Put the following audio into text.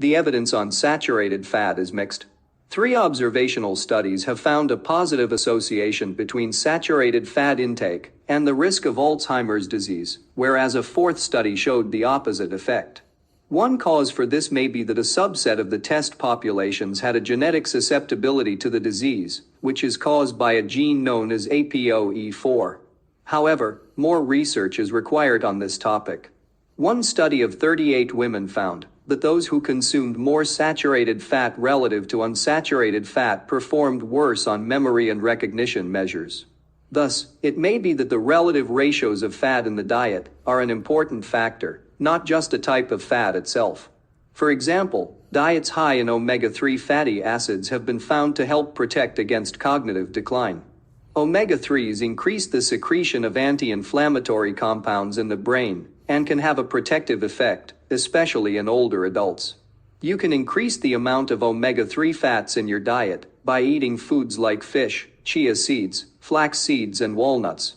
The evidence on saturated fat is mixed. 3 observational studies have found a positive association between saturated fat intake and the risk of Alzheimer's disease, whereas a 4th study showed the opposite effect. One cause for this may be that a subset of the test populations had a genetic susceptibility to the disease, which is caused by a gene known as APOE4. However, more research is required on this topic. One study of 38 women found that those who consumed more saturated fat relative to unsaturated fat performed worse on memory and recognition measures. Thus, it may be that the relative ratios of fat in the diet are an important factor, not just a type of fat itself. For example, diets high in omega-3 fatty acids have been found to help protect against cognitive decline. Omega-3s increase the secretion of anti-inflammatory compounds in the brain and can have a protective effect, especially in older adults. You can increase the amount of omega-3 fats in your diet by eating foods like fish, chia seeds, flax seeds, and walnuts.